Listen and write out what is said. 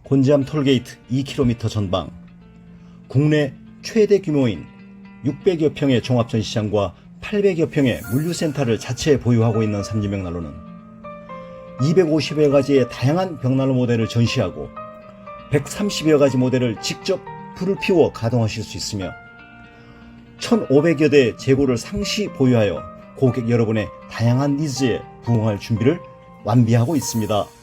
곤지암 톨게이트 2km 전방, 국내 최대 규모인 600여 평의 종합전시장과 800여 평의 물류센터를 자체에 보유하고 있는 삼진벽난로는 250여 가지의 다양한 벽난로 모델을 전시하고 130여 가지 모델을 직접 불을 피워 가동하실 수 있으며 1,500여 대 재고를 상시 보유하여 고객 여러분의 다양한 니즈에 부응할 준비를 완비하고 있습니다.